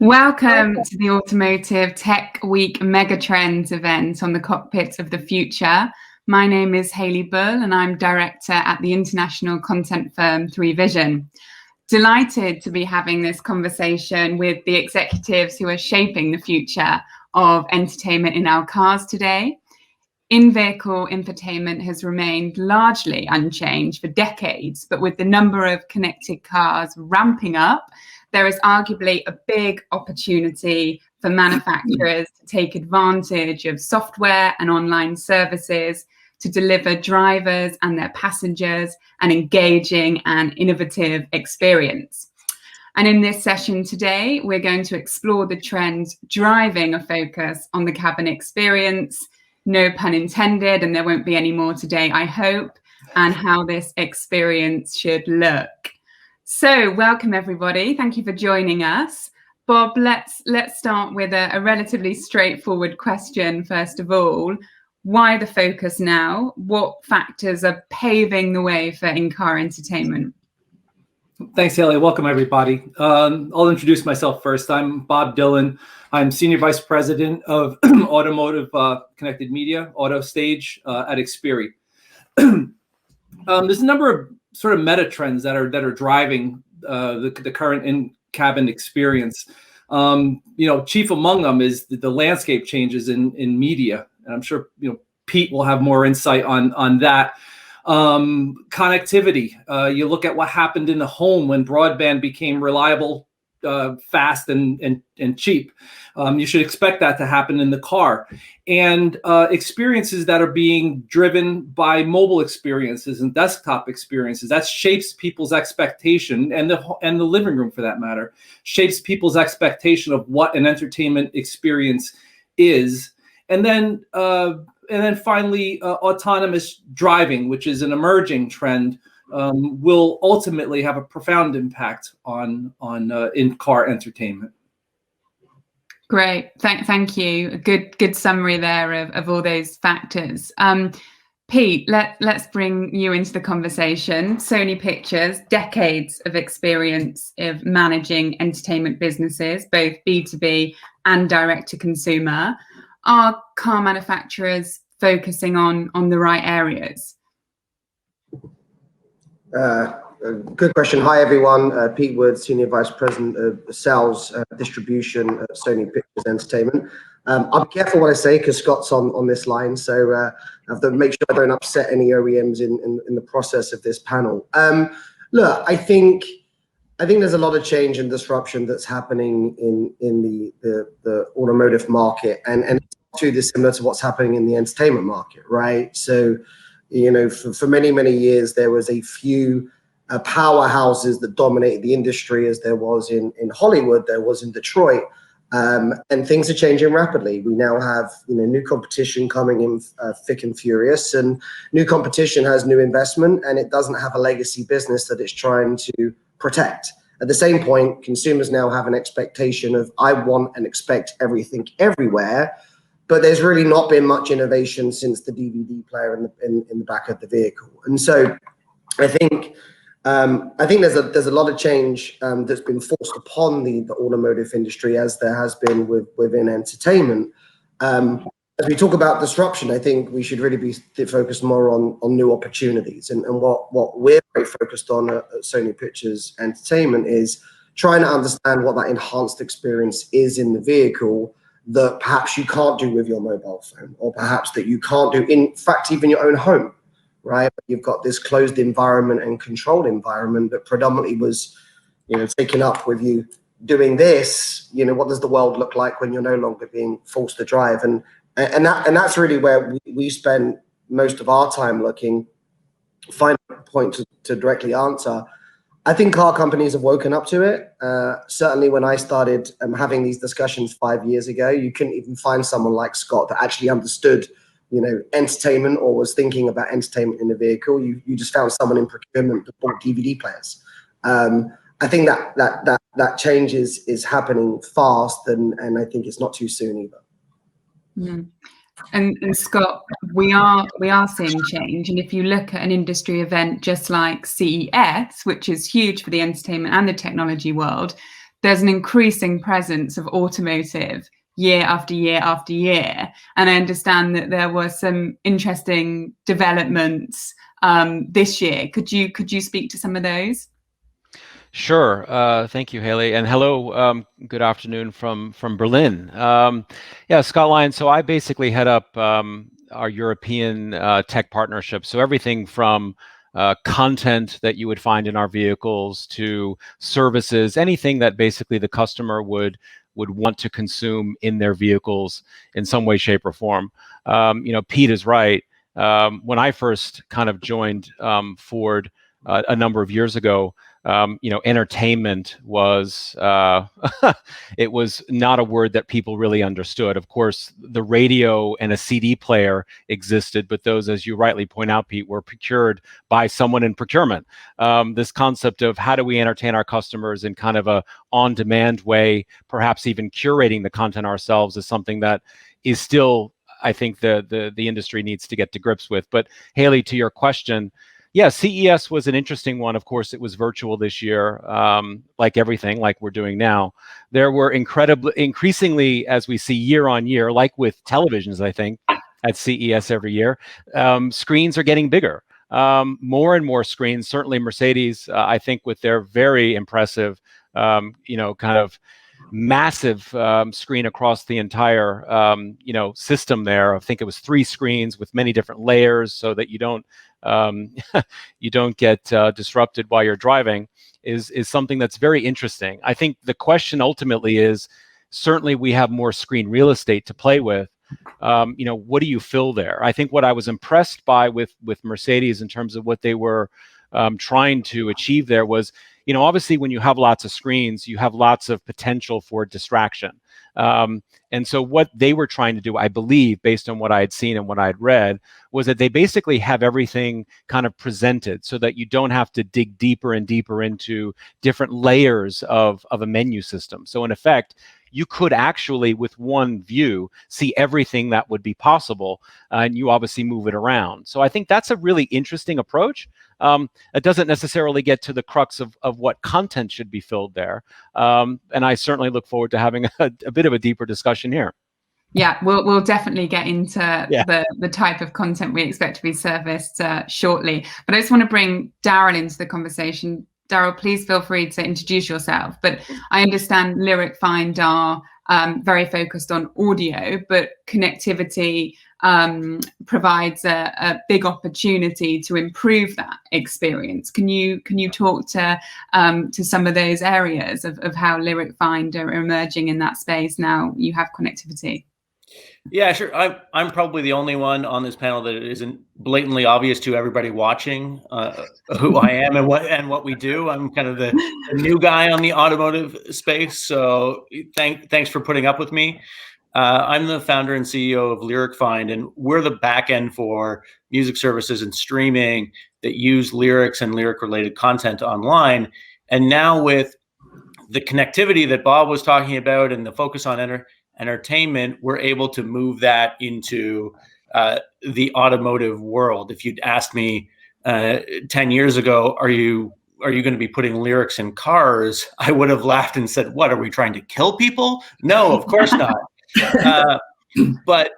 Welcome to the Automotive Tech Week Megatrends event on the cockpits of the future. My name is Hayley Bull and I'm director at the international content firm 3Vision. Delighted to be having this conversation with the executives who are shaping the future of entertainment in our cars today. In-vehicle infotainment has remained largely unchanged for decades, but with the number of connected cars ramping up, there is arguably a big opportunity for manufacturers to take advantage of software and online services to deliver drivers and their passengers an engaging and innovative experience. And in this session today, we're going to explore the trends driving a focus on the cabin experience, no pun intended, and there won't be any more today, I hope, and how this experience should look. So welcome everybody, thank you for joining us. Bob, let's start with a relatively straightforward question first of all. Why the focus now? What factors are paving the way for in-car entertainment? Thanks, Hayley. Welcome, everybody. I'll introduce myself first. I'm Bob Dillon. I'm Senior Vice President of Automotive Connected Media, Auto Stage at Xperi. There's a number of sort of meta trends that are driving the current in-cabin experience. Chief among them is the landscape changes in media, and I'm sure Pete will have more insight on that. Connectivity. You look at what happened in the home when broadband became reliable, fast, and cheap. You should expect that to happen in the car. And experiences that are being driven by mobile experiences and desktop experiences. That shapes people's expectation, and the living room, for that matter, shapes people's expectation of what an entertainment experience is. And then finally, autonomous driving, which is an emerging trend, will ultimately have a profound impact on in-car entertainment. Great, thank you. A good summary there of all those factors. Pete, let's bring you into the conversation. Sony Pictures, decades of experience of managing entertainment businesses, both B2B and direct to consumer. Are car manufacturers focusing on the right areas? Good question. Hi, everyone. Pete Wood, Senior Vice President of Sales Distribution at Sony Pictures Entertainment. I'll be careful what I say because Scott's on this line, so I have to make sure I don't upset any OEMs in the process of this panel. Look, I think there's a lot of change and disruption that's happening in the automotive market, and it's too dissimilar to what's happening in the entertainment market, right? So, for many years there was a few powerhouses that dominated the industry, as there was in Hollywood, there was in Detroit, and things are changing rapidly. We now have new competition coming in thick and furious, and new competition has new investment, and it doesn't have a legacy business that it's trying to protect. At the same point, consumers now have an expectation of, I want and expect everything everywhere, but there's really not been much innovation since the DVD player in the back of the vehicle. And so I think there's a lot of change that's been forced upon the automotive industry, as there has been within entertainment. As we talk about disruption, I think we should really be focused more on new opportunities. And what we're very focused on at Sony Pictures Entertainment is trying to understand what that enhanced experience is in the vehicle that perhaps you can't do with your mobile phone, or perhaps that you can't do, in fact, even your own home, right? You've got this closed environment and controlled environment that predominantly was, taken up with you doing this. What does the world look like when you're no longer being forced to drive? And that's really where we spend most of our time looking. Final point to directly answer. I think car companies have woken up to it. Certainly when I started having these discussions 5 years ago, you couldn't even find someone like Scott that actually understood, entertainment or was thinking about entertainment in the vehicle. You just found someone in procurement that bought DVD players. I think that change is happening fast, and I think it's not too soon either. Mm. And Scott, we are seeing change, and if you look at an industry event just like CES, which is huge for the entertainment and the technology world, there's an increasing presence of automotive year after year after year. And I understand that there were some interesting developments this year. Could you speak to some of those? Sure. Thank you, Hayley, and hello. Good afternoon from Berlin. Yeah, Scott Lyon. So I basically head up our European tech partnership. So everything from content that you would find in our vehicles to services, anything that basically the customer would want to consume in their vehicles in some way, shape, or form. Pete is right. When I first kind of joined Ford a number of years ago, entertainment was it was not a word that people really understood. Of course, the radio and a CD player existed, but those, as you rightly point out, Pete, were procured by someone in procurement. This concept of how do we entertain our customers in kind of a on-demand way, perhaps even curating the content ourselves, is something that is still, I think, the industry needs to get to grips with. But Hayley, to your question, yeah, CES was an interesting one. Of course, it was virtual this year, like everything, like we're doing now. There were increasingly, as we see year on year, like with televisions, I think, at CES every year, screens are getting bigger. More and more screens, certainly Mercedes, I think with their very impressive, kind of massive screen across the entire, system there. I think it was 3 screens with many different layers so that you don't get disrupted while you're driving is something that's very interesting. I think the question ultimately is, certainly we have more screen real estate to play with. What do you fill there? I think what I was impressed by with Mercedes in terms of what they were trying to achieve there was, obviously when you have lots of screens, you have lots of potential for distraction. And so what they were trying to do, I believe, based on what I had seen and what I had read, was that they basically have everything kind of presented so that you don't have to dig deeper and deeper into different layers of a menu system. So in effect, you could actually, with one view, see everything that would be possible, and you obviously move it around. So I think that's a really interesting approach. It doesn't necessarily get to the crux of what content should be filled there. And I certainly look forward to having a bit of a deeper discussion here. Yeah, we'll definitely get into the type of content we expect to be serviced shortly. But I just want to bring Daryl into the conversation. Daryl, please feel free to introduce yourself. But I understand Lyric Find are very focused on audio, but connectivity provides a big opportunity to improve that experience. Can you talk to some of those areas of how Lyric Find are emerging in that space now you have connectivity? Yeah, sure. I'm probably the only one on this panel that it isn't blatantly obvious to everybody watching who I am and what we do. I'm kind of the new guy on the automotive space, so thanks for putting up with me. I'm the founder and CEO of Lyric Find, and we're the back end for music services and streaming that use lyrics and lyric-related content online. And now with the connectivity that Bob was talking about and the focus on entertainment, we're able to move that into the automotive world. If you'd asked me 10 years ago, are you going to be putting lyrics in cars? I would have laughed and said, what, are we trying to kill people? No, of course not. But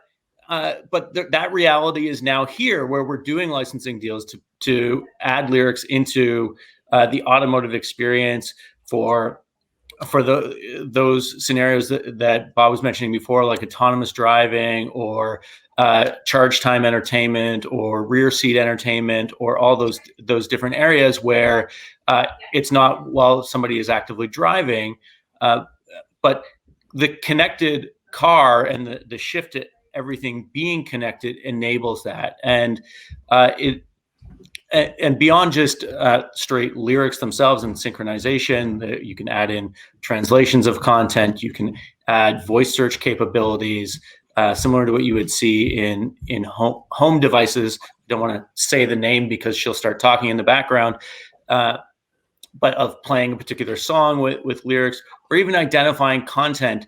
that reality is now here, where we're doing licensing deals to add lyrics into the automotive experience for those scenarios that Bob was mentioning before, like autonomous driving or charge time entertainment or rear seat entertainment, or all those different areas where it's not while somebody is actively driving, but the connected car and the shift to everything being connected enables that. And and beyond just straight lyrics themselves and synchronization, you can add in translations of content. You can add voice search capabilities, similar to what you would see in home devices. Don't want to say the name because she'll start talking in the background, but of playing a particular song with lyrics, or even identifying content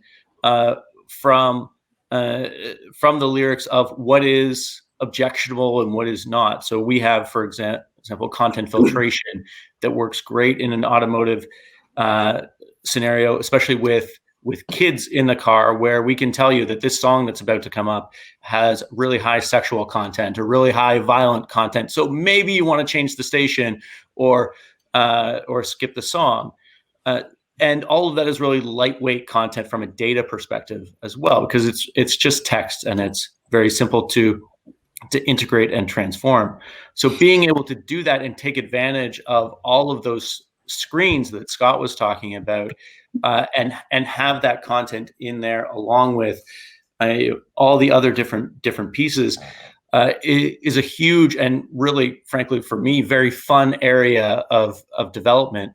from the lyrics of what is objectionable and what is not. So we have, for example, content filtration that works great in an automotive scenario, especially with kids in the car, where we can tell you that this song that's about to come up has really high sexual content or really high violent content. So maybe you want to change the station or skip the song. And all of that is really lightweight content from a data perspective as well, because it's just text and it's very simple to integrate and transform. So being able to do that and take advantage of all of those screens that Scott was talking about, and have that content in there along with all the other different pieces, is a huge and really, frankly, for me, very fun area of development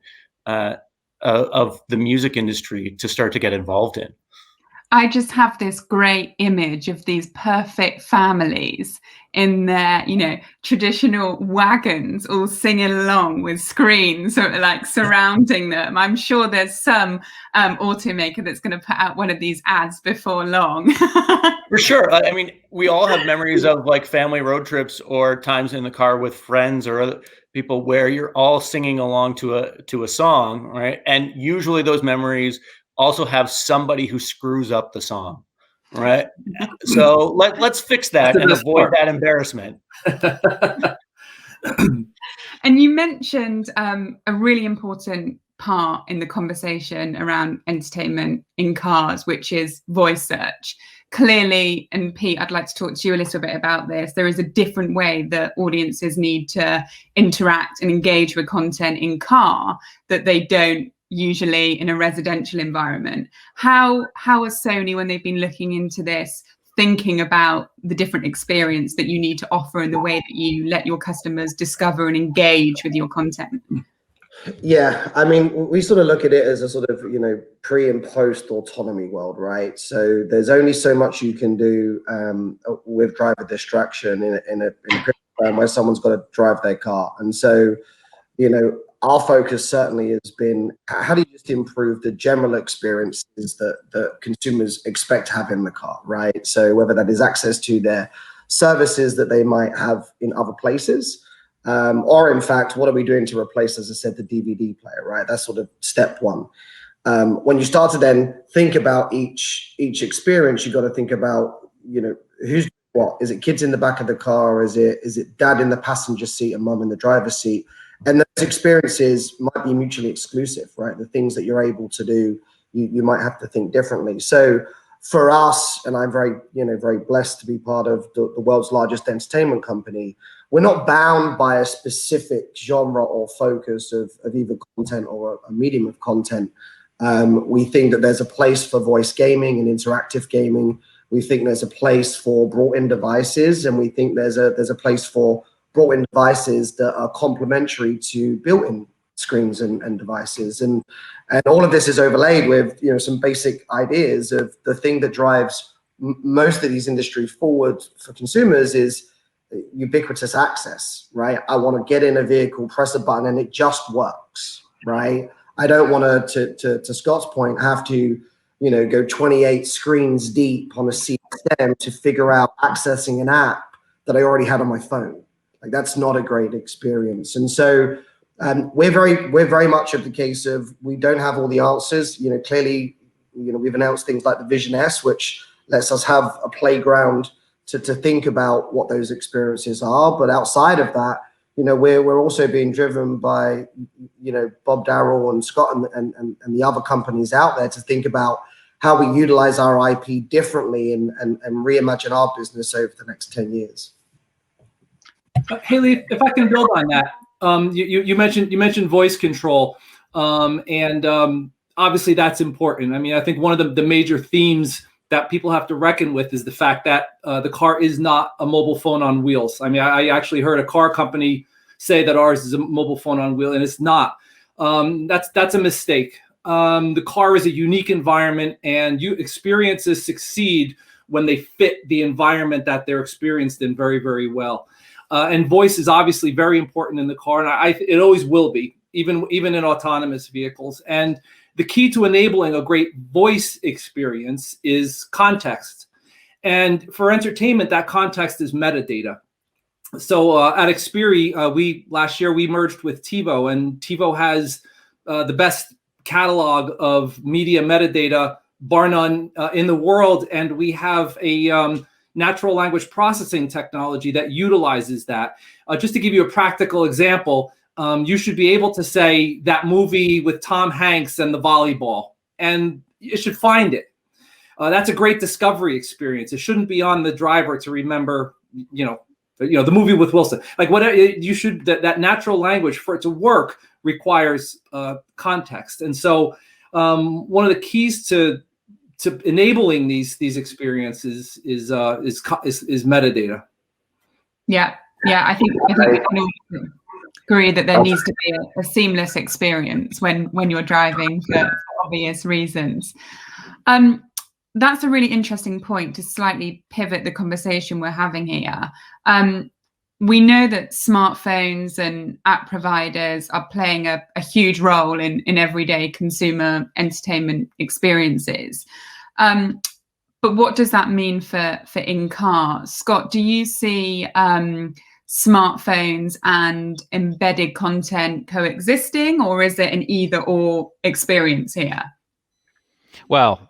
of the music industry to start to get involved in. I just have this great image of these perfect families in their, traditional wagons, all singing along with screens sort of like surrounding them. I'm sure there's some automaker that's going to put out one of these ads before long. For sure. I mean, we all have memories of like family road trips or times in the car with friends or other people where you're all singing along to a song, right? And usually those memories also have somebody who screws up the song, right? So let's fix that and avoid that embarrassment. And you mentioned a really important part in the conversation around entertainment in cars, which is voice search. Clearly, and Pete, I'd like to talk to you a little bit about this. There is a different way that audiences need to interact and engage with content in car that they don't usually in a residential environment. How is Sony, when they've been looking into this, thinking about the different experience that you need to offer and the way that you let your customers discover and engage with your content? Yeah, I mean, we sort of look at it as a sort of, pre and post autonomy world, right? So there's only so much you can do with driver distraction in a period of time where someone's got to drive their car. And so, our focus certainly has been, how do you just improve the general experiences that consumers expect to have in the car, right? So whether that is access to their services that they might have in other places, or in fact, what are we doing to replace, as I said, the DVD player, right? That's sort of step one. When you start to then think about each experience, you got to think about, who's what? Is it kids in the back of the car? Is it dad in the passenger seat and mom in the driver's seat? And those experiences might be mutually exclusive, right? The things that you're able to do, you might have to think differently. So for us, and I'm very blessed to be part of the world's largest entertainment company, we're not bound by a specific genre or focus of either content or a medium of content. We think that there's a place for voice gaming and interactive gaming. We think there's a place for brought-in devices, and we think there's a place for brought-in devices that are complementary to built-in screens and devices. And all of this is overlaid with some basic ideas of the thing that drives most of these industries forward for consumers is ubiquitous access, right? I want to get in a vehicle, press a button, and it just works, right? I don't want to Scott's point, have to go 28 screens deep on a CSM to figure out accessing an app that I already had on my phone. Like, that's not a great experience. And so we're very much of the case of, we don't have all the answers. Clearly, we've announced things like the Vision S, which lets us have a playground to think about what those experiences are. But outside of that, we're also being driven by, Bob Darrell and Scott and the other companies out there to think about how we utilize our IP differently and reimagine our business over the next 10 years. Hayley, if I can build on that, you mentioned voice control, and obviously that's important. I mean, I think one of the major themes that people have to reckon with is the fact that the car is not a mobile phone on wheels. I mean, I actually heard a car company say that ours is a mobile phone on wheel, and it's not. That's a mistake. The car is a unique environment, and experiences succeed when they fit the environment that they're experienced in very, very well. And voice is obviously very important in the car, and it always will be, even in autonomous vehicles. And the key to enabling a great voice experience is context. And for entertainment, that context is metadata. So at Xperi, last year we merged with TiVo, and TiVo has the best catalog of media metadata, bar none, in the world, and we have a natural language processing technology that utilizes that. Just to give you a practical example, you should be able to say that movie with Tom Hanks and the volleyball, and you should find it. That's a great discovery experience. It shouldn't be on the driver to remember, the movie with Wilson. Like whatever you should, that natural language for it to work requires context. And so one of the keys to enabling these experiences is metadata. Yeah, I think we can all agree that there needs to be a seamless experience when you're driving for obvious reasons. That's a really interesting point to slightly pivot the conversation we're having here. We know that smartphones and app providers are playing a huge role in everyday consumer entertainment experiences. But what does that mean for in-car? Scott, do you see smartphones and embedded content coexisting, or is it an either-or experience here? Well,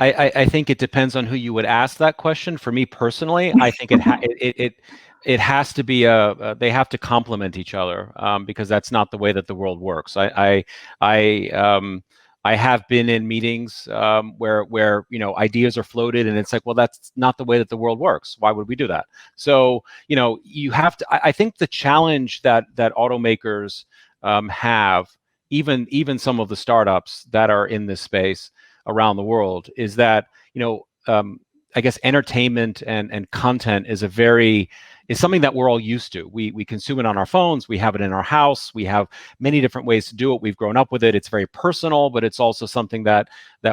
I think it depends on who you would ask that question. For me personally, I think it has to be they have to complement each other, because that's not the way that the world works. I have been in meetings where ideas are floated, and it's like, well, that's not the way that the world works. Why would we do that? So you have to. I think the challenge that automakers have, even some of the startups that are in this space around the world, is that I guess entertainment and content is something that we're all used to. We consume it on our phones. We have it in our house. We have many different ways to do it. We've grown up with it. It's very personal, but it's also something that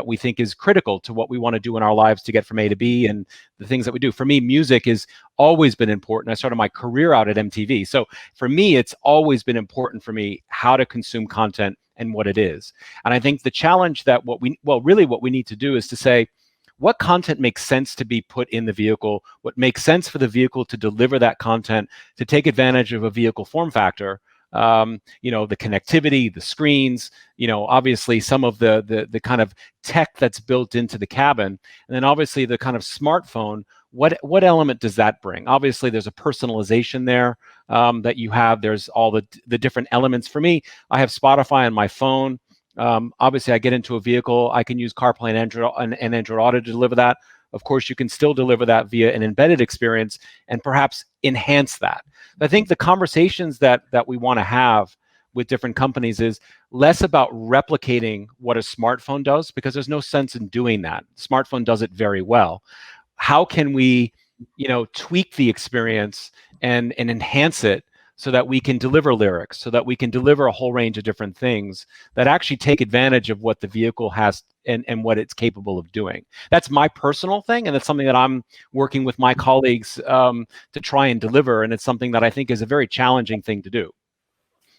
we think is critical to what we want to do in our lives to get from A to B and the things that we do. For me, music has always been important. I started my career out at MTV. So for me, it's always been important for me how to consume content and what it is. And I think the challenge that what we need to do is to say, what content makes sense to be put in the vehicle, what makes sense for the vehicle to deliver that content, to take advantage of a vehicle form factor, the connectivity, the screens, obviously some of the kind of tech that's built into the cabin, and then obviously the kind of smartphone. What element does that bring? Obviously, there's a personalization there that you have. There's all the different elements. For me, I have Spotify on my phone. Obviously, I get into a vehicle, I can use CarPlay and Android Auto to deliver that. Of course, you can still deliver that via an embedded experience and perhaps enhance that. I think the conversations that we want to have with different companies is less about replicating what a smartphone does, because there's no sense in doing that. Smartphone does it very well. How can we, tweak the experience and enhance it so that we can deliver lyrics, so that we can deliver a whole range of different things that actually take advantage of what the vehicle has and what it's capable of doing. That's my personal thing, and it's something that I'm working with my colleagues to try and deliver, and it's something that I think is a very challenging thing to do.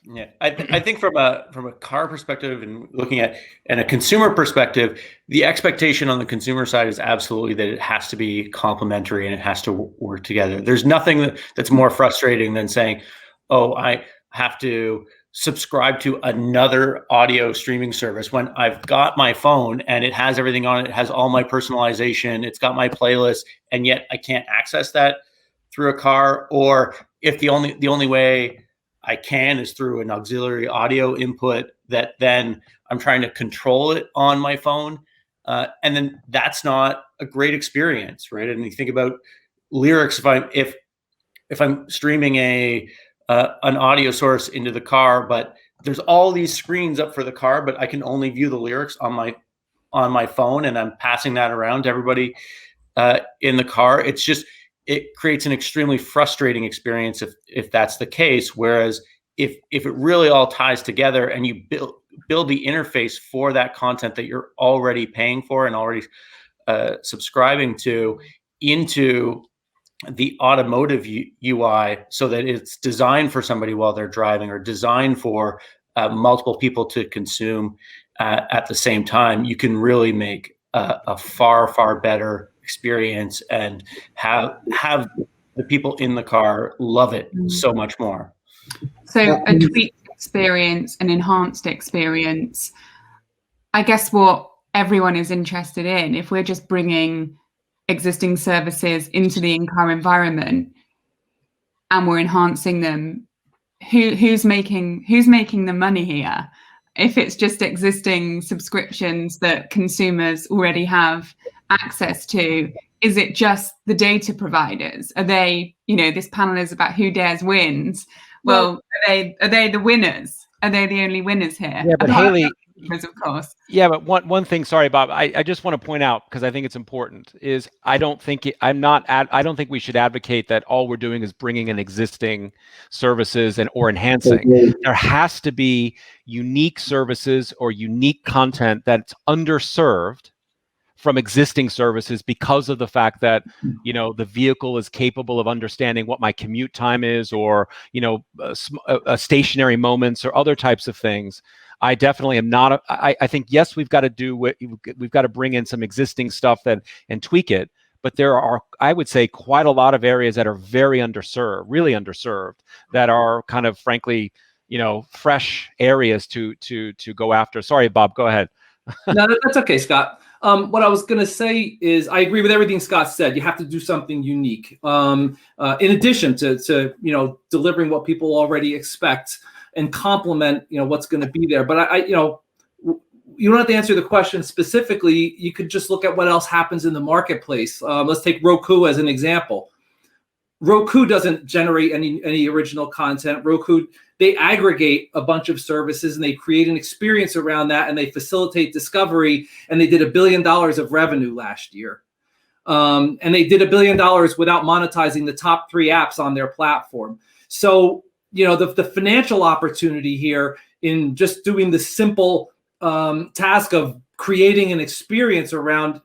Yeah, I think from a car perspective and looking at and a consumer perspective, the expectation on the consumer side is absolutely that it has to be complementary and it has to work together. There's nothing that's more frustrating than saying, oh, I have to subscribe to another audio streaming service when I've got my phone and it has everything on it. It has all my personalization. It's got my playlist, and yet I can't access that through a car. Or if the only way I can is through an auxiliary audio input that then I'm trying to control it on my phone. And then that's not a great experience, right? And you think about lyrics, if I'm streaming an audio source into the car, but there's all these screens up for the car, but I can only view the lyrics on my phone, and I'm passing that around to everybody in the car. It creates an extremely frustrating experience if that's the case. Whereas if it really all ties together and you build the interface for that content that you're already paying for and already subscribing to into the automotive UI, so that it's designed for somebody while they're driving, or designed for multiple people to consume at the same time, you can really make a far, far better experience and have the people in the car love it so much more. So a tweaked experience, an enhanced experience. I guess what everyone is interested in, if we're just bringing existing services into the in-car environment and we're enhancing them, who's making the money here? If it's just existing subscriptions that consumers already have access to, is it just the data providers? Are they, this panel is about who dares wins. Well, are they the winners? Are they the only winners here? Yeah, but Hayley, of course. Yeah, but one thing, sorry, Bob, I just want to point out, because I think it's important, is I don't think we should advocate that all we're doing is bringing in existing services or enhancing. There has to be unique services or unique content that's underserved from existing services because of the fact that the vehicle is capable of understanding what my commute time is, or stationary moments or other types of things. I definitely am not. I think yes, we've got to bring in some existing stuff and tweak it. But there are, I would say, quite a lot of areas that are very underserved, really underserved, that are kind of, frankly, fresh areas to go after. Sorry, Bob, go ahead. No, that's okay, Scott. What I was going to say is I agree with everything Scott said. You have to do something unique. In addition to delivering what people already expect and complement what's going to be there. But you don't have to answer the question specifically. You could just look at what else happens in the marketplace. Let's take Roku as an example. Roku doesn't generate any original content. Roku, they aggregate a bunch of services and they create an experience around that, and they facilitate discovery. And they did $1 billion of revenue last year. And they did $1 billion without monetizing the top 3 apps on their platform. So, the financial opportunity here in just doing the simple task of creating an experience around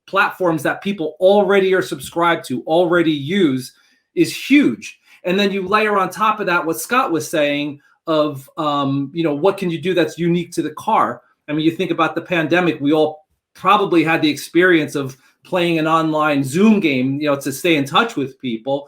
platforms that people already are subscribed to, already use, is huge. And then you layer on top of that what Scott was saying of, what can you do that's unique to the car? I mean, you think about the pandemic, we all probably had the experience of playing an online Zoom game, to stay in touch with people.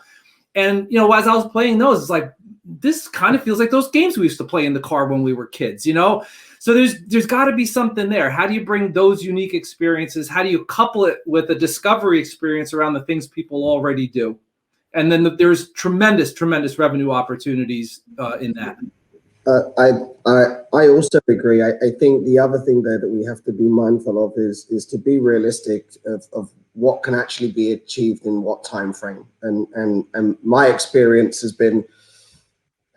And, as I was playing those, it's like, this kind of feels like those games we used to play in the car when we were kids, So there's got to be something there. How do you bring those unique experiences? How do you couple it with a discovery experience around the things people already do? And then there's tremendous revenue opportunities in that. I also agree. I think the other thing there that we have to be mindful of is to be realistic of what can actually be achieved in what time frame. And my experience has been,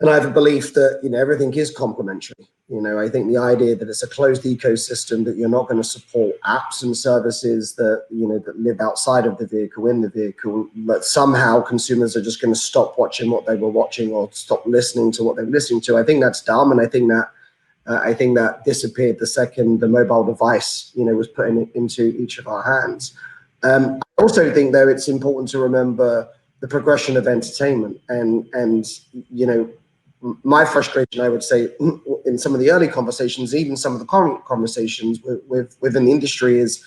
and I have a belief that everything is complementary. I think the idea that it's a closed ecosystem, that you're not going to support apps and services that that live outside of the vehicle, in the vehicle, but somehow consumers are just going to stop watching what they were watching or stop listening to what they were listening to. I think that's dumb, and I think that disappeared the second the mobile device was put into each of our hands. I also think, though, it's important to remember the progression of entertainment, and my frustration, I would say, in some of the early conversations, even some of the current conversations within the industry, is,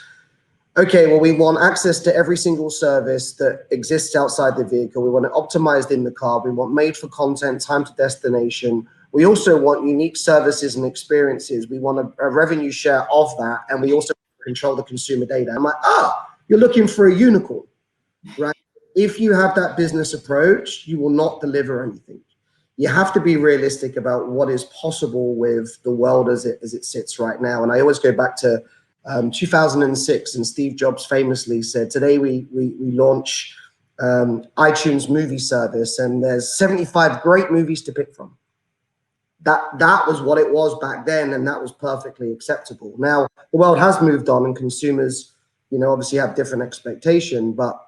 okay, well, we want access to every single service that exists outside the vehicle. We want it optimized in the car. We want made for content, time to destination. We also want unique services and experiences. We want a revenue share of that, and we also control the consumer data. I'm like, you're looking for a unicorn, right? If you have that business approach, you will not deliver anything. You have to be realistic about what is possible with the world as it sits right now. And I always go back to 2006, and Steve Jobs famously said, today we launch iTunes movie service, and there's 75 great movies to pick from. That was what it was back then, and that was perfectly acceptable. Now, the world has moved on, and consumers, obviously have different expectation, but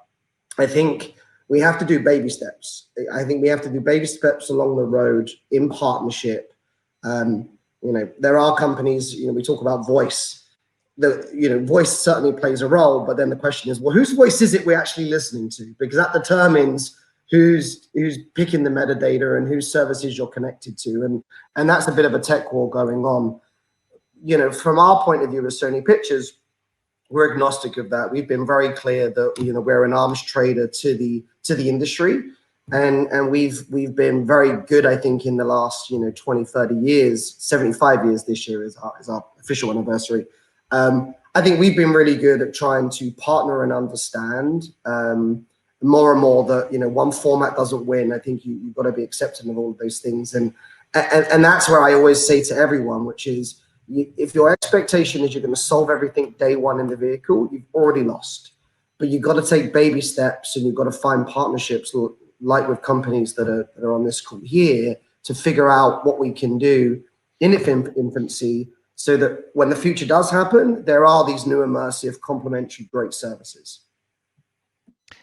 I think we have to do baby steps. I think we have to do baby steps along the road in partnership. There are companies, we talk about voice. Voice certainly plays a role, but then the question is, well, whose voice is it we're actually listening to? Because that determines who's picking the metadata and whose services you're connected to. And that's a bit of a tech war going on. From our point of view as Sony Pictures, we're agnostic of that. We've been very clear that we're an arms trader to the industry, and we've been very good, I think, in the last 20, 30 years. 75 years this year is our official anniversary. I think we've been really good at trying to partner and understand more and more that, one format doesn't win. I think you've got to be accepting of all of those things. And that's where I always say to everyone, which is, if your expectation is you're going to solve everything day one in the vehicle, you've already lost. But you've got to take baby steps, and you've got to find partnerships like with companies that are on this call here to figure out what we can do in its infancy, so that when the future does happen, there are these new immersive, complementary, great services.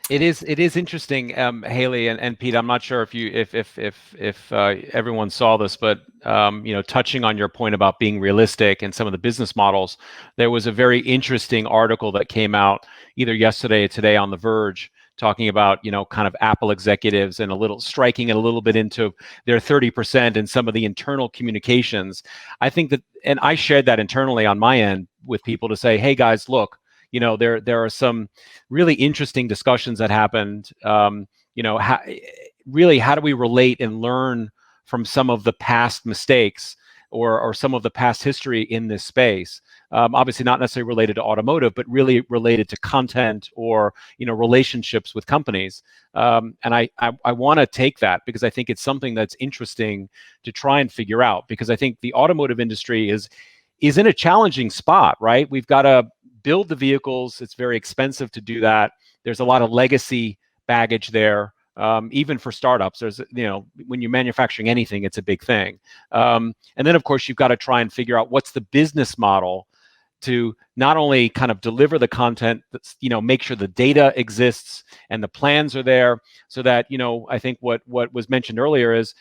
It is interesting, Hayley and Pete. I'm not sure if everyone saw this, but touching on your point about being realistic and some of the business models, there was a very interesting article that came out either yesterday or today on The Verge, talking about kind of Apple executives and striking it a little bit into their 30% and some of the internal communications. I think that, and I shared that internally on my end with people to say, hey guys, look. There are some really interesting discussions that happened. How do we relate and learn from some of the past mistakes or some of the past history in this space? Obviously not necessarily related to automotive, but really related to content or relationships with companies. And I want to take that because I think it's something that's interesting to try and figure out, because I think the automotive industry is in a challenging spot, right? We've got to build the vehicles. It's very expensive to do that. There's a lot of legacy baggage there. Even for startups, there's, when you're manufacturing anything, it's a big thing. And then of course, you've got to try and figure out what's the business model to not only kind of deliver the content, make sure the data exists and the plans are there, so that, I think what was mentioned earlier is,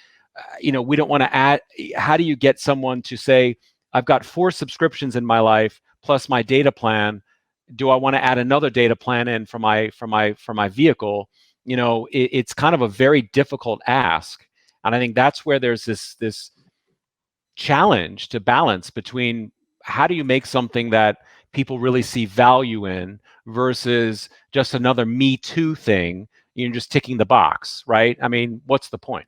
we don't want to add, how do you get someone to say, I've got 4 subscriptions in my life plus my data plan. Do I want to add another data plan in for my vehicle? It's kind of a very difficult ask, and I think that's where there's this challenge to balance between how do you make something that people really see value in versus just another Me Too thing. You're just ticking the box, right? I mean, what's the point?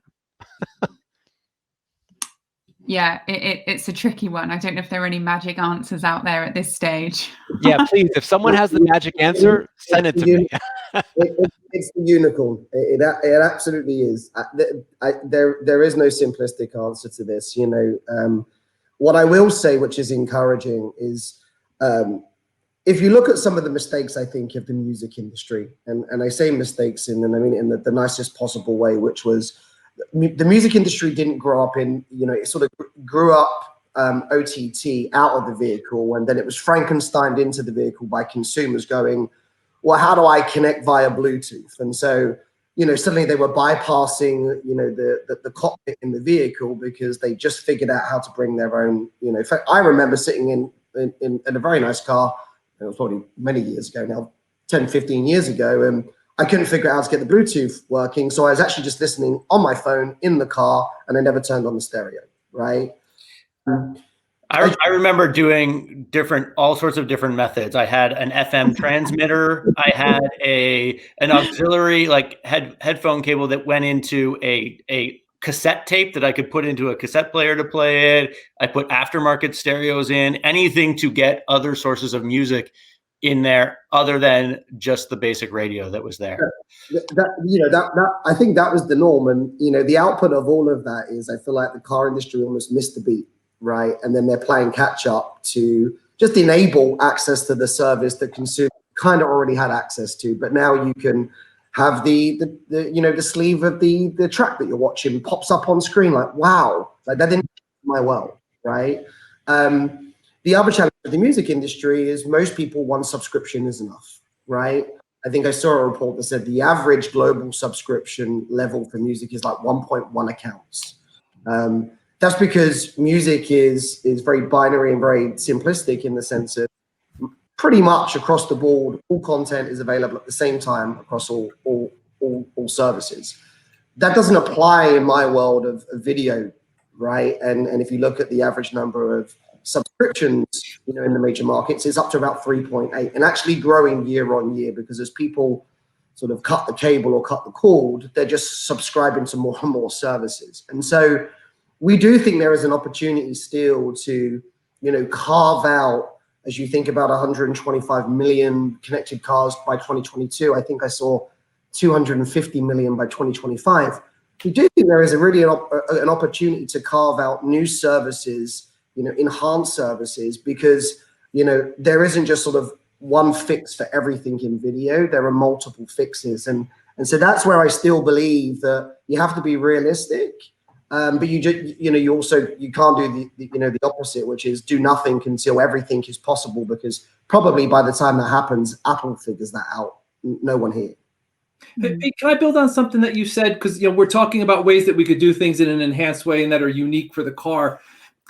Yeah, it's a tricky one. I don't know if there are any magic answers out there at this stage. Yeah, please, if someone has the magic answer, send it to me. It's the unicorn. It absolutely is. There is no simplistic answer to this. What I will say, which is encouraging, is if you look at some of the mistakes, I think, of the music industry, and I say mistakes in the nicest possible way, which was, the music industry didn't grow up in, it sort of grew up OTT out of the vehicle, and then it was Frankensteined into the vehicle by consumers going, well, how do I connect via Bluetooth? And so, suddenly they were bypassing, the cockpit in the vehicle because they just figured out how to bring their own, in fact, I remember sitting in a very nice car, it was probably many years ago now, 10, 15 years ago, and I couldn't figure out how to get the Bluetooth working. So I was actually just listening on my phone in the car, and I never turned on the stereo, right? I remember doing all sorts of different methods. I had an FM transmitter. I had an auxiliary headphone cable that went into a cassette tape that I could put into a cassette player to play it. I put aftermarket stereos in, anything to get other sources of music in there other than just the basic radio that was there. I think that was the norm. And, the output of all of that is, I feel like the car industry almost missed the beat, right? And then they're playing catch up to just enable access to the service that consumers kind of already had access to. But now you can have the sleeve of the track that you're watching pops up on screen, like, wow, like that didn't my world, right? The other challenge with the music industry is most people, one subscription is enough, right? I think I saw a report that said the average global subscription level for music is like 1.1 accounts. That's because music is very binary and very simplistic in the sense that pretty much across the board, all content is available at the same time across all services. That doesn't apply in my world of video, right? And if you look at the average number of subscriptions, in the major markets, it's up to about 3.8, and actually growing year on year, because as people sort of cut the cable or cut the cord, they're just subscribing to more and more services. And so we do think there is an opportunity still to, carve out as you think about 125 million connected cars by 2022, I think I saw 250 million by 2025. We do think there is really an opportunity to carve out new services, enhanced services, because, there isn't just sort of one fix for everything in video. There are multiple fixes. And so that's where I still believe that you have to be realistic. But you can't do the opposite, which is do nothing until everything is possible, because probably by the time that happens, Apple figures that out. No one here. Hey, can I build on something that you said? Because we're talking about ways that we could do things in an enhanced way and that are unique for the car.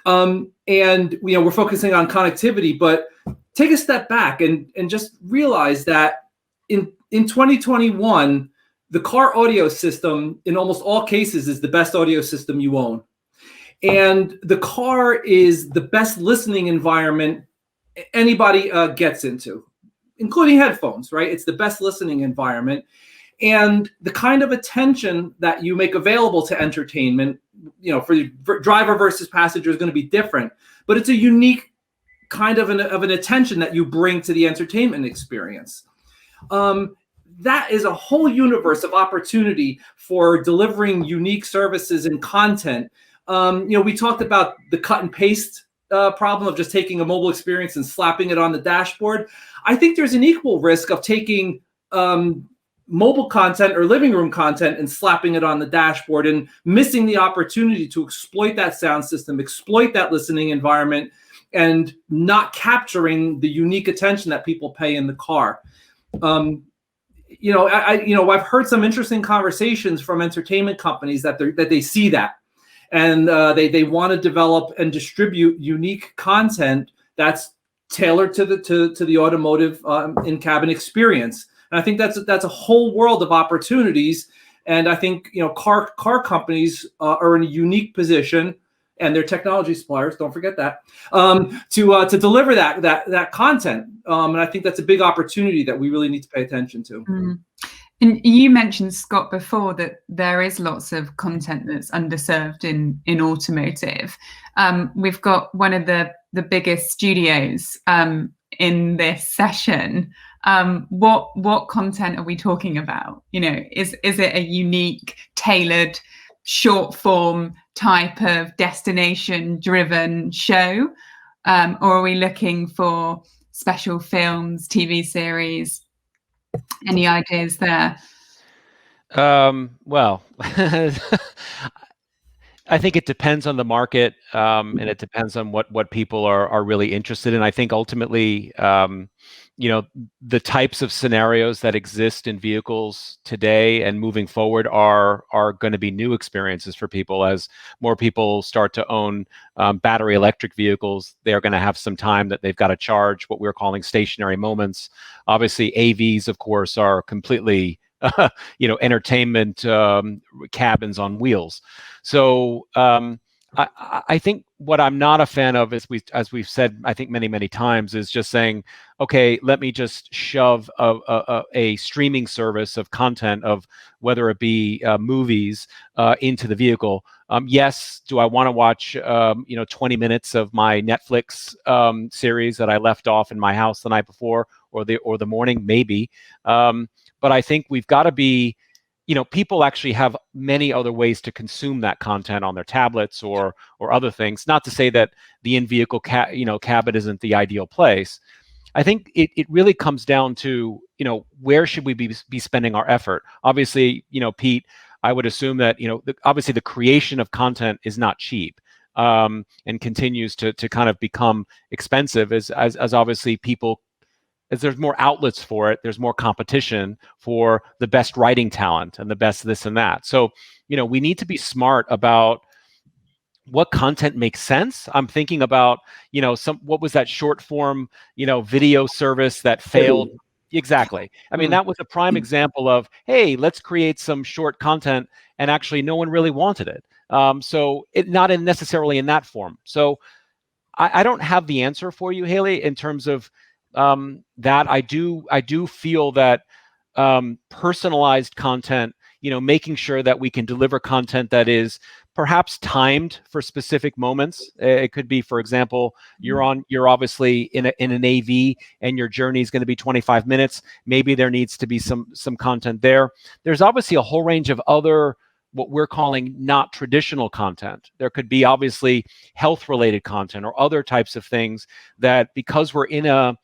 And we're focusing on connectivity, but take a step back and just realize that in 2021, the car audio system in almost all cases is the best audio system you own. And the car is the best listening environment anybody gets into, including headphones, right? It's the best listening environment. And the kind of attention that you make available to entertainment, for driver versus passenger is going to be different, but it's a unique kind of an attention that you bring to the entertainment experience. That is a whole universe of opportunity for delivering unique services and content. We talked about the cut and paste problem of just taking a mobile experience and slapping it on the dashboard. I think there's an equal risk of taking mobile content or living room content and slapping it on the dashboard and missing the opportunity to exploit that sound system, exploit that listening environment, and not capturing the unique attention that people pay in the car. I've heard some interesting conversations from entertainment companies that they see that, and they want to develop and distribute unique content that's tailored to the automotive in-cabin experience. And I think that's a whole world of opportunities. And I think car companies are in a unique position, and their technology suppliers, don't forget that, to deliver that content. And I think that's a big opportunity that we really need to pay attention to. Mm. And you mentioned, Scott, before that there is lots of content that's underserved in automotive. We've got one of the biggest studios in this session. What content are we talking about? Is it a unique, tailored, short form type of destination driven show, or are we looking for special films, TV series? Any ideas there? Well, I think it depends on the market, and it depends on what people are really interested in. I think ultimately, the types of scenarios that exist in vehicles today and moving forward are going to be new experiences for people. As more people start to own battery electric vehicles, they're going to have some time that they've got to charge, what we're calling stationary moments. Obviously, AVs, of course, are completely entertainment cabins on wheels. So I think what I'm not a fan of is, as we've said, I think many times, is just saying, okay, let me just shove a streaming service of content, of whether it be movies, into the vehicle. Yes, do I want to watch 20 minutes of my Netflix series that I left off in my house the night before or the morning? Maybe. But I think we've got to be, people actually have many other ways to consume that content on their tablets or other things. Not to say that the in-vehicle cabin isn't the ideal place. I think it really comes down to, where should we be spending our effort? Obviously, Pete, I would assume that, obviously the creation of content is not cheap, and continues to kind of become expensive as obviously people, as there's more outlets for it, there's more competition for the best writing talent and the best this and that. So, we need to be smart about what content makes sense. I'm thinking about, what was that short form, video service that failed? Exactly. I mean, that was a prime example of, hey, let's create some short content, and actually no one really wanted it. So it not necessarily in that form. So I don't have the answer for you, Hayley, in terms of that. I do feel that personalized content, making sure that we can deliver content that is perhaps timed for specific moments. It could be, for example, you're obviously in an AV and your journey is going to be 25 minutes. Maybe there needs to be some content there. There's obviously a whole range of other what we're calling not traditional content. There could be obviously health related content or other types of things that, because we're in a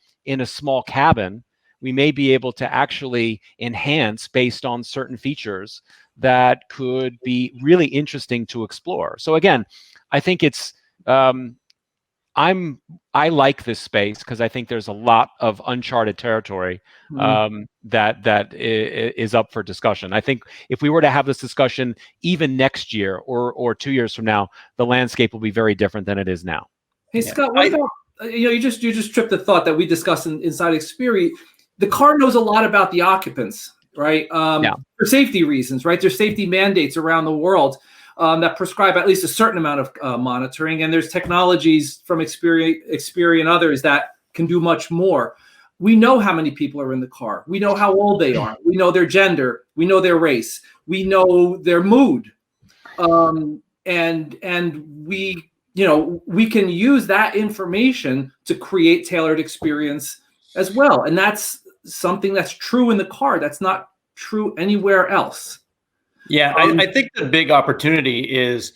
small cabin, we may be able to actually enhance based on certain features that could be really interesting to explore. So again, I think it's I like this space because I think there's a lot of uncharted territory that is up for discussion. I think if we were to have this discussion even next year or 2 years from now, the landscape will be very different than it is now. Hey, Scott, what about, you just tripped the thought that we discussed inside Xperi. The car knows a lot about the occupants, right? For safety reasons, right? There's safety mandates around the world that prescribe at least a certain amount of monitoring, and there's technologies from Xperi and others that can do much more. We know how many people are in the car. We know how old they are. We know their gender. We know their race. We know their mood, and we, we can use that information to create tailored experience as well. And that's something that's true in the car. That's not true anywhere else. Yeah, I think the big opportunity is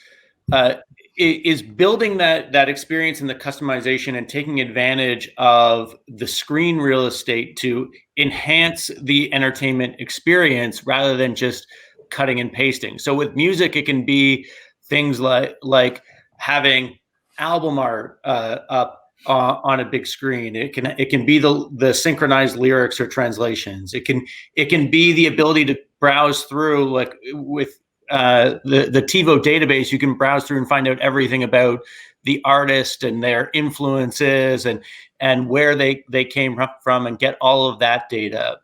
building that experience and the customization and taking advantage of the screen real estate to enhance the entertainment experience rather than just cutting and pasting. So with music, it can be things like having album art up on a big screen. It can be the synchronized lyrics or translations. It can be the ability to browse through, like with the TiVo database. You can browse through and find out everything about the artist and their influences and where they came from and get all of that data.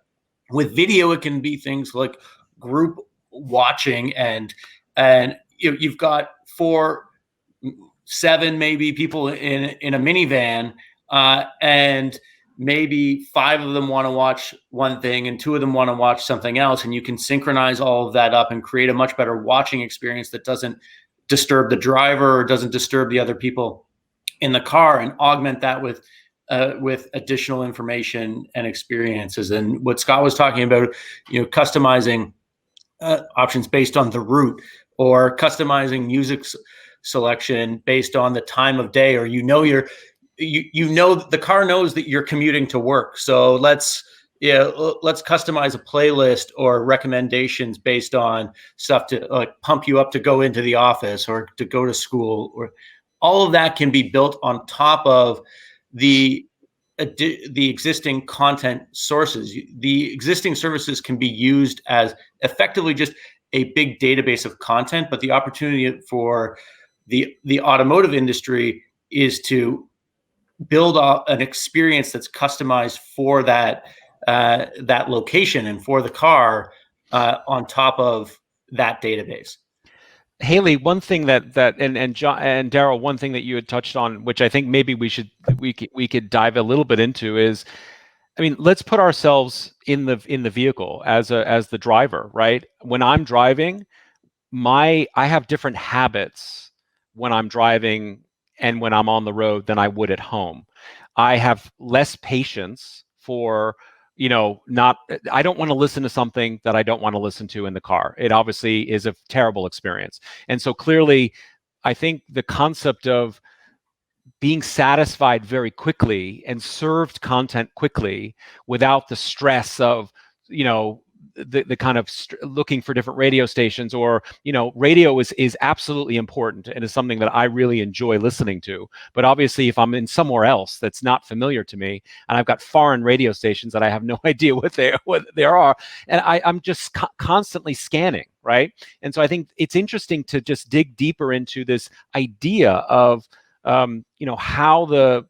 With video, it can be things like group watching and you've got 7 maybe people in a minivan, and maybe 5 of them want to watch one thing and 2 of them want to watch something else, and you can synchronize all of that up and create a much better watching experience that doesn't disturb the driver or doesn't disturb the other people in the car, and augment that with additional information and experiences. And what Scott was talking about, customizing options based on the route, or customizing music selection based on the time of day, or the car knows that you're commuting to work, so let's customize a playlist or recommendations based on stuff to like pump you up to go into the office or to go to school, or all of that can be built on top of the existing content sources. The existing services can be used as effectively just a big database of content, but the opportunity for the automotive industry is to build an experience that's customized for that location and for the car on top of that database. Hayley, one thing that John and Daryl, one thing that you had touched on, which I think maybe we could dive a little bit into, is, I mean, let's put ourselves in the vehicle as the driver, right? When I'm driving, I have different habits when I'm driving and when I'm on the road than I would at home. I have less patience for, I don't want to listen to something that I don't want to listen to in the car. It obviously is a terrible experience. And so clearly, I think the concept of being satisfied very quickly and served content quickly without the stress of, the kind of looking for different radio stations, or radio is absolutely important and is something that I really enjoy listening to. But obviously, if I'm in somewhere else that's not familiar to me, and I've got foreign radio stations that I have no idea what they are, and I'm just constantly scanning, right? And so I think it's interesting to just dig deeper into this idea of how the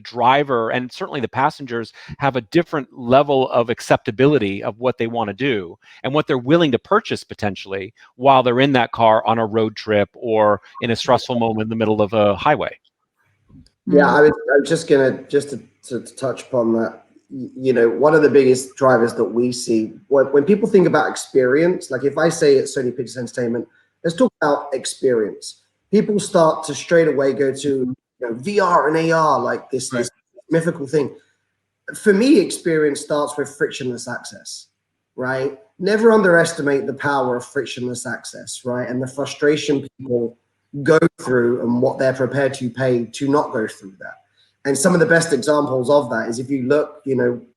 driver and certainly the passengers have a different level of acceptability of what they want to do and what they're willing to purchase potentially while they're in that car on a road trip or in a stressful moment in the middle of a highway. Yeah, I was just to touch upon that. One of the biggest drivers that we see when people think about experience, like if I say at Sony Pictures Entertainment, let's talk about experience. People start to straight away go to VR and AR, like this mythical thing. For me, experience starts with frictionless access, right? Never underestimate the power of frictionless access, right? And the frustration people go through and what they're prepared to pay to not go through that. And some of the best examples of that is if you look,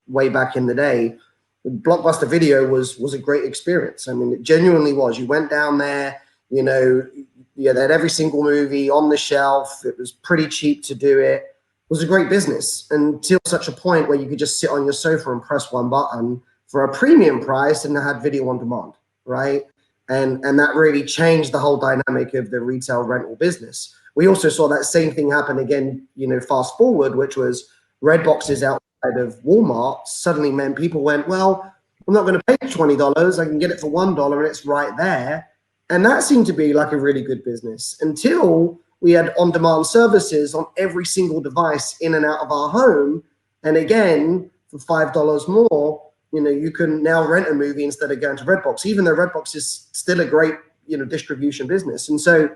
way back in the day, Blockbuster Video was a great experience. I mean, it genuinely was. You went down there, they had every single movie on the shelf. It was pretty cheap to do it. It was a great business until such a point where you could just sit on your sofa and press one button for a premium price and had video on demand, right? And that really changed the whole dynamic of the retail rental business. We also saw that same thing happen again, fast forward, which was red boxes outside of Walmart suddenly meant people went, well, I'm not going to pay $20. I can get it for $1 and it's right there. And that seemed to be like a really good business until we had on-demand services on every single device in and out of our home. And again, for $5 more, you can now rent a movie instead of going to Redbox, even though Redbox is still a great, distribution business. And so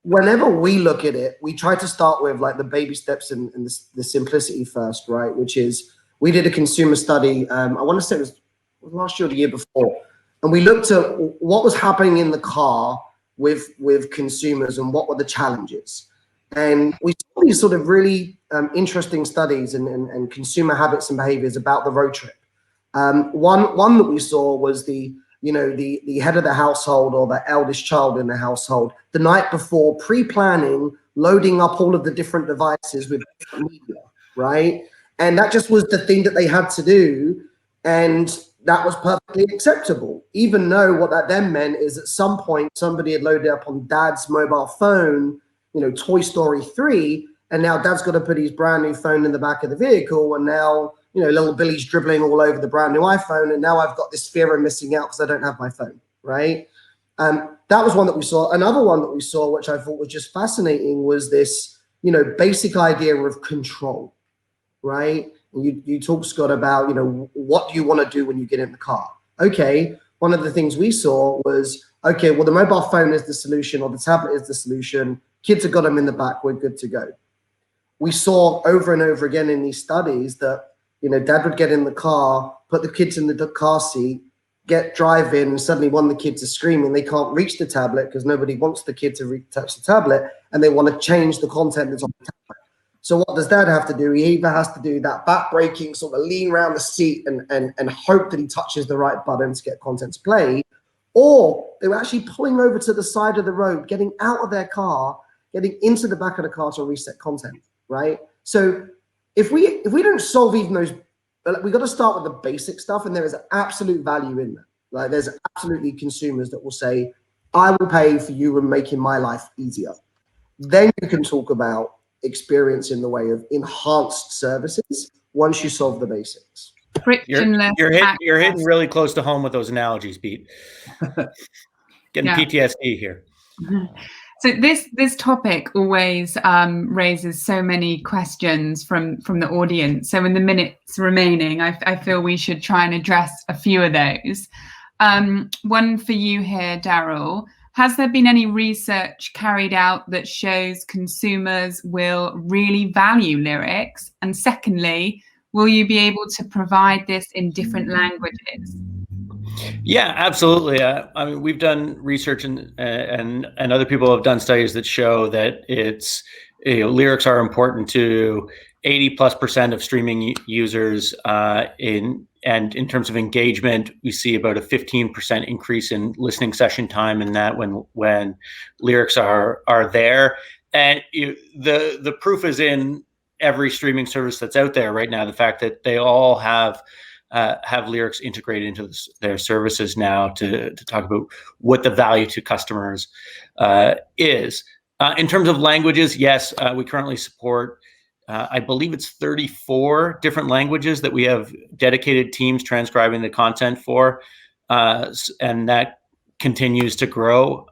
whenever we look at it, we try to start with like the baby steps and the simplicity first, right? Which is, we did a consumer study. I want to say it was last year or the year before. And we looked at what was happening in the car with consumers and what were the challenges. And we saw these sort of really interesting studies and consumer habits and behaviors about the road trip. One that we saw was the head of the household or the eldest child in the household, the night before, pre-planning, loading up all of the different devices with different media, right? And that just was the thing that they had to do. And that was perfectly acceptable, even though what that then meant is at some point somebody had loaded up on dad's mobile phone, Toy Story 3, and now dad's got to put his brand new phone in the back of the vehicle, and now, little Billy's dribbling all over the brand new iPhone, and now I've got this fear of missing out because I don't have my phone, right? That was one that we saw. Another one that we saw, which I thought was just fascinating, was this, basic idea of control, right? You talk, Scott, about, what do you want to do when you get in the car? Okay, one of the things we saw was, okay, well, the mobile phone is the solution or the tablet is the solution. Kids have got them in the back, we're good to go. We saw over and over again in these studies that, dad would get in the car, put the kids in the car seat, drive in, and suddenly one of the kids is screaming. They can't reach the tablet because nobody wants the kid to touch the tablet, and they want to change the content that's on the tablet. So what does dad have to do? He either has to do that back-breaking sort of lean around the seat and hope that he touches the right button to get content to play, or they were actually pulling over to the side of the road, getting out of their car, getting into the back of the car to reset content, right? So if we don't solve even those, we got to start with the basic stuff, and there is absolute value in that. Like there's absolutely consumers that will say, I will pay for you and making my life easier. Then you can talk about experience in the way of enhanced services once you solve the basics. Frictionless. You're hitting really close to home with those analogies, Pete. Getting PTSD here. So this topic always raises so many questions from the audience. So in the minutes remaining, I feel we should try and address a few of those. One for you here, Daryl. Has there been any research carried out that shows consumers will really value lyrics? And secondly, will you be able to provide this in different languages? Yeah, absolutely. I mean, we've done research and other people have done studies that show that it's lyrics are important to 80+% of streaming users. In terms of engagement, we see about a 15% increase in listening session time in that when lyrics are there. And the proof is in every streaming service that's out there right now. The fact that they all have lyrics integrated into their services now to talk about what the value to customers is. In terms of languages, yes, we currently support, I believe it's 34 different languages that we have dedicated teams transcribing the content for, and that continues to grow.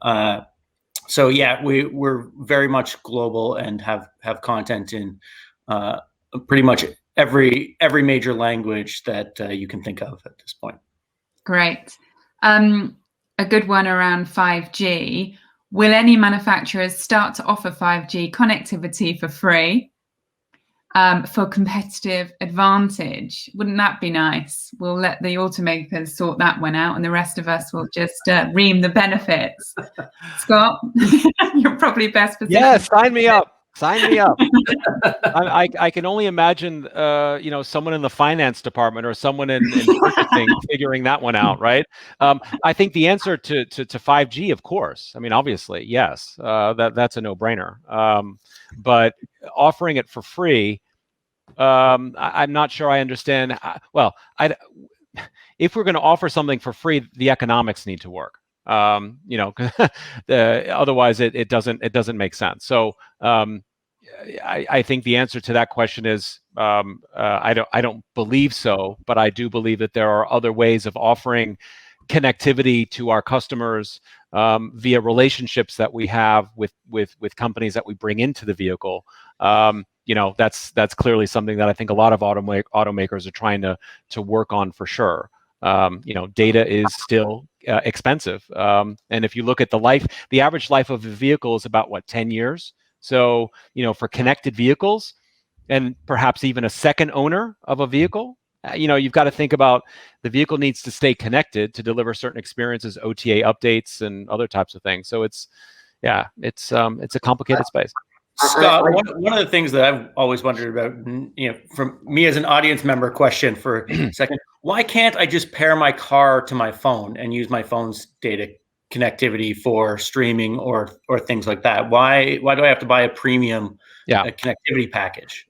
So yeah, we're very much global and have content in pretty much every major language that you can think of at this point. Great. a good one around 5G. Will any manufacturers start to offer 5G connectivity for free for competitive advantage? Wouldn't that be nice? We'll let the automakers sort that one out, and the rest of us will just reap the benefits. Scott, you're probably best positioned. Yeah, sign me up. Sign me up. I can only imagine, you know, someone in the finance department or someone in purchasing figuring that one out, right? I think the answer to 5G, of course. I mean, obviously, yes, that's a no-brainer. But offering it for free, I'm not sure I understand. Well, if we're going to offer something for free, the economics need to work. You know, otherwise it doesn't make sense. So I think the answer to that question is I don't believe so, but I do believe that there are other ways of offering connectivity to our customers via relationships that we have with companies that we bring into the vehicle. You know, that's clearly something that I think a lot of automakers are trying to work on for sure. You know, data is still expensive, and if you look at the average life of a vehicle is about what, 10 years. So, you know, for connected vehicles and perhaps even a second owner of a vehicle, you know, you've got to think about the vehicle needs to stay connected to deliver certain experiences, OTA updates, and other types of things. So it's a complicated space. Scott, one of the things that I've always wondered about, you know, from me as an audience member question for a second, why can't I just pair my car to my phone and use my phone's data connectivity for streaming or things like that? Why do I have to buy a premium connectivity package?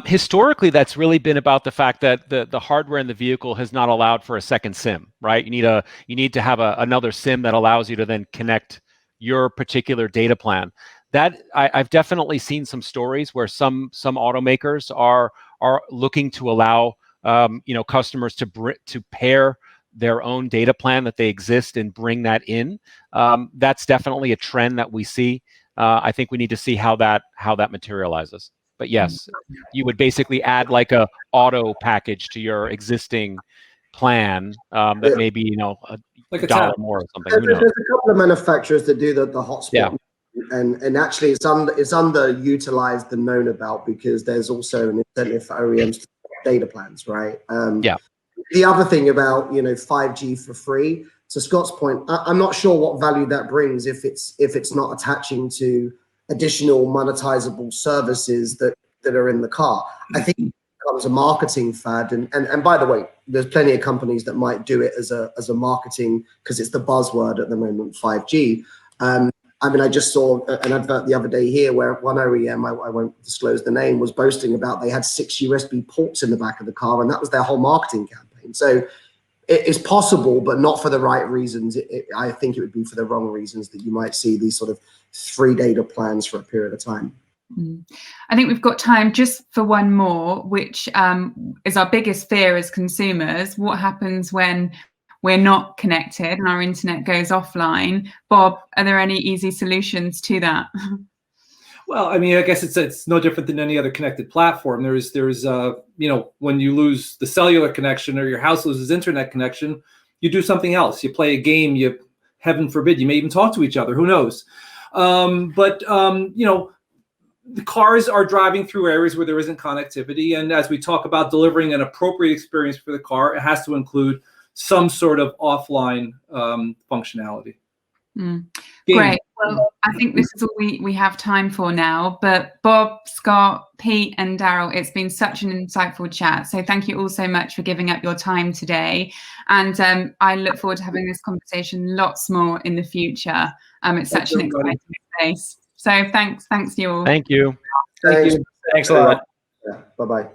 Historically, that's really been about the fact that the hardware in the vehicle has not allowed for a second SIM, right? You need to have another SIM that allows you to then connect your particular data plan. That I've definitely seen some stories where some automakers are looking to allow you know, customers to pair their own data plan that they exist and bring that in. That's definitely a trend that we see. I think we need to see how that materializes. But yes, you would basically add like a auto package to your existing plan that may be, you know, like $1 more or something. Who knows? There's a couple of manufacturers that do the hotspot. Yeah. And actually it's underutilized and known about because there's also an incentive for OEMs to data plans, right? The other thing about, you know, 5G for free, to Scott's point, I'm not sure what value that brings if it's not attaching to additional monetizable services that are in the car. I think it becomes a marketing fad, and by the way, there's plenty of companies that might do it as a marketing, because it's the buzzword at the moment, 5G. I mean, I just saw an advert the other day here where one OEM, I won't disclose the name, was boasting about they had 6 USB ports in the back of the car, and that was their whole marketing campaign. So it is possible, but not for the right reasons. I think it would be for the wrong reasons that you might see these sort of free data plans for a period of time. I think we've got time just for one more, which is our biggest fear as consumers. What happens when we're not connected and our internet goes offline? Bob, are there any easy solutions to that? Well, I mean, I guess it's no different than any other connected platform. There's you know, when you lose the cellular connection or your house loses internet connection, you do something else. You play a game. You, heaven forbid, you may even talk to each other. Who knows? You know, the cars are driving through areas where there isn't connectivity, and as we talk about delivering an appropriate experience for the car, it has to include some sort of offline functionality. Great. Well, I think this is all we have time for now. But Bob, Scott, Pete, and Daryl, it's been such an insightful chat. So thank you all so much for giving up your time today. And I look forward to having this conversation lots more in the future. It's such an exciting space. So thanks to you all. Thank you. Thanks a lot. Yeah, bye-bye.